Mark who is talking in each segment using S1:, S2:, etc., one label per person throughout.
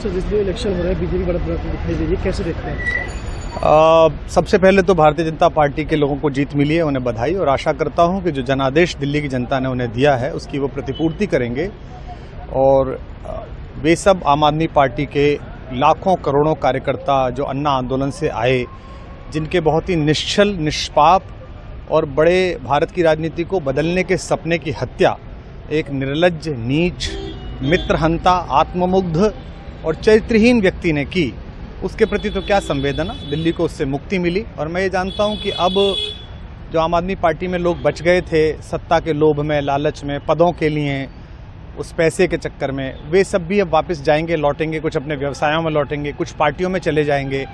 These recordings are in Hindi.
S1: सर, जिस दिन इलेक्शन हो रहा है बीजेपी बढ़त दिखाई दे रही है, कैसे देखते हैं?
S2: सबसे पहले तो भारतीय जनता पार्टी के लोगों को जीत मिली है, उन्हें बधाई, और आशा करता हूं कि जो जनादेश दिल्ली की जनता ने उन्हें दिया है उसकी वो प्रतिपूर्ति करेंगे। और वे सब आम आदमी पार्टी के लाखों करोड़ों कार्यकर्ता जो अन्ना आंदोलन से आए, जिनके बहुत ही निश्चल, निष्पाप और बड़े भारत की राजनीति को बदलने के सपने की हत्या एक निर्लज्ज, नीच, मित्रहंता, आत्ममुग्ध और चरित्रहीन व्यक्ति ने की, उसके प्रति तो क्या संवेदना। दिल्ली को उससे मुक्ति मिली। और मैं ये जानता हूं कि अब जो आम आदमी पार्टी में लोग बच गए थे सत्ता के लोभ में, लालच में, पदों के लिए, उस पैसे के चक्कर में, वे सब भी अब वापस जाएंगे, लौटेंगे, कुछ अपने व्यवसायों में लौटेंगे, कुछ पार्टियों में चले जाएंगे।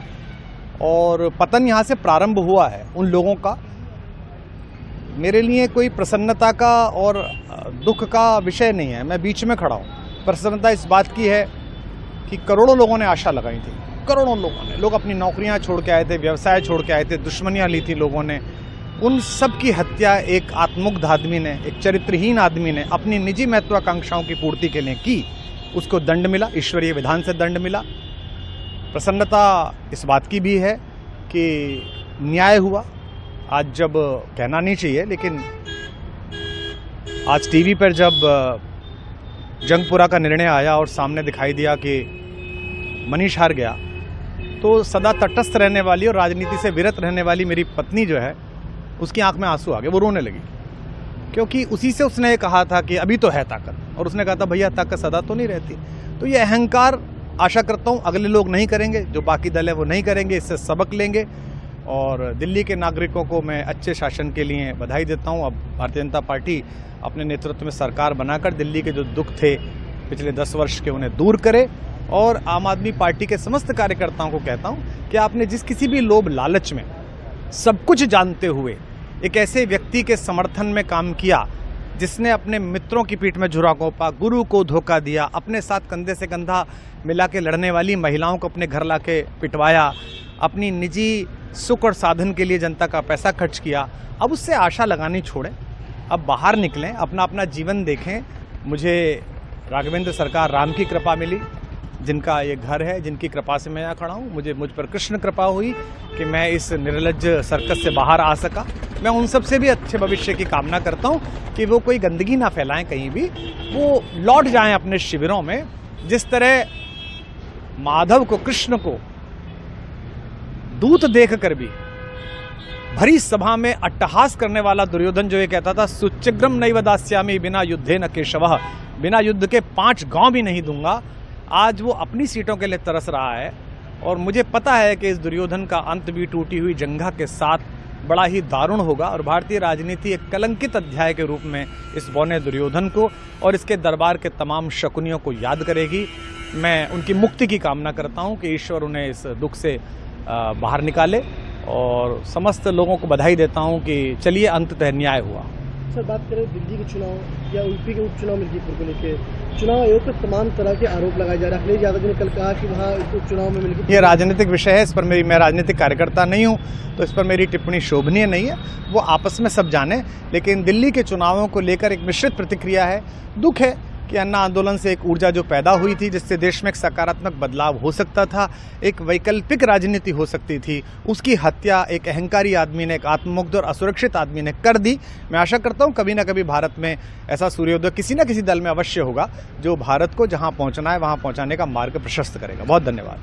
S2: और पतन यहाँ से प्रारंभ हुआ है उन लोगों का। मेरे लिए कोई प्रसन्नता का और दुख का विषय नहीं है, मैं बीच में खड़ा हूँ। प्रसन्नता इस बात की है कि करोड़ों लोगों ने आशा लगाई थी, करोड़ों लोगों ने, लोग अपनी नौकरियां छोड़ के आए थे, व्यवसाय छोड़ के आए थे, दुश्मनियां ली थी लोगों ने, उन सब की हत्या एक आत्ममुग्ध आदमी ने, एक चरित्रहीन आदमी ने अपनी निजी महत्वाकांक्षाओं की पूर्ति के लिए की। उसको दंड मिला, ईश्वरीय विधान से दंड मिला। प्रसन्नता इस बात की भी है कि न्याय हुआ। आज जब कहना नहीं चाहिए, लेकिन आज टीवी पर जब जंगपुरा का निर्णय आया और सामने दिखाई दिया कि मनीष हार गया, तो सदा तटस्थ रहने वाली और राजनीति से विरत रहने वाली मेरी पत्नी जो है, उसकी आंख में आंसू आ गए, वो रोने लगी। क्योंकि उसी से उसने कहा था कि अभी तो है ताकत, और उसने कहा था भैया ताकत सदा तो नहीं रहती। तो ये अहंकार आशा करता हूँ अगले लोग नहीं करेंगे, जो बाकी दल है वो नहीं करेंगे, इससे सबक लेंगे। और दिल्ली के नागरिकों को मैं अच्छे शासन के लिए बधाई देता हूँ। अब भारतीय जनता पार्टी अपने नेतृत्व में सरकार बनाकर दिल्ली के जो दुख थे पिछले 10 वर्ष के, उन्हें दूर करे। और आम आदमी पार्टी के समस्त कार्यकर्ताओं को कहता हूं कि आपने जिस किसी भी लोभ लालच में, सब कुछ जानते हुए एक ऐसे व्यक्ति के समर्थन में काम किया जिसने अपने मित्रों की पीठ में झुरा घोंपा, गुरु को धोखा दिया, अपने साथ कंधे से कंधा मिला के लड़ने वाली महिलाओं को अपने घर ला के पिटवाया, अपनी निजी सुख और साधन के लिए जनता का पैसा खर्च किया, अब उससे आशा लगानी छोड़ें, अब बाहर निकलें, अपना अपना जीवन देखें। मुझे राघवेंद्र सरकार राम की कृपा मिली, जिनका ये घर है, जिनकी कृपा से मैं यहाँ खड़ा हूँ। मुझ पर कृष्ण कृपा हुई कि मैं इस निर्लज्ज सर्कस से बाहर आ सका। मैं उन सब से भी अच्छे भविष्य की कामना करता हूँ कि वो कोई गंदगी ना फैलाएं कहीं भी, वो लौट जाएं अपने शिविरों में। जिस तरह माधव को, कृष्ण को दूत देख कर भी भरी सभा में अट्टहास करने वाला दुर्योधन जो ये कहता था सुचिग्रम नैव दास्यामि बिना युद्धे न केशवः, बिना युद्ध के 5 गांव भी नहीं दूंगा, आज वो अपनी सीटों के लिए तरस रहा है। और मुझे पता है कि इस दुर्योधन का अंत भी टूटी हुई जंघा के साथ बड़ा ही दारुण होगा, और भारतीय राजनीति एक कलंकित अध्याय के रूप में इस बौने दुर्योधन को और इसके दरबार के तमाम शकुनियों को याद करेगी। मैं उनकी मुक्ति की कामना करता हूं कि ईश्वर उन्हें इस दुख से बाहर निकाले, और समस्त लोगों को बधाई देता हूं कि चलिए अंततः न्याय हुआ।
S1: सर, बात करें दिल्ली के चुनाव या यूपी के उपचुनाव मिर्जापुर को लेकर, चुनाव आयोग पर तमाम तरह के आरोप लगाए जा रहे हैं। अखिलेश यादव जी ने कल कहा कि वहाँ उपचुनाव में मिलकर,
S2: ये राजनीतिक विषय है, इस पर मैं राजनीतिक कार्यकर्ता नहीं हूँ, तो इस पर मेरी टिप्पणी शोभनीय नहीं है, वो आपस में सब जाने। लेकिन दिल्ली के चुनावों को लेकर एक मिश्रित प्रतिक्रिया है। दुख है कि अन्ना आंदोलन से एक ऊर्जा जो पैदा हुई थी, जिससे देश में एक सकारात्मक बदलाव हो सकता था, एक वैकल्पिक राजनीति हो सकती थी, उसकी हत्या एक अहंकारी आदमी ने, एक आत्ममुग्ध और असुरक्षित आदमी ने कर दी। मैं आशा करता हूं कभी ना कभी भारत में ऐसा सूर्योदय किसी न किसी दल में अवश्य होगा, जो भारत को जहां पहुंचना है वहां पहुंचाने का मार्ग प्रशस्त करेगा। बहुत धन्यवाद।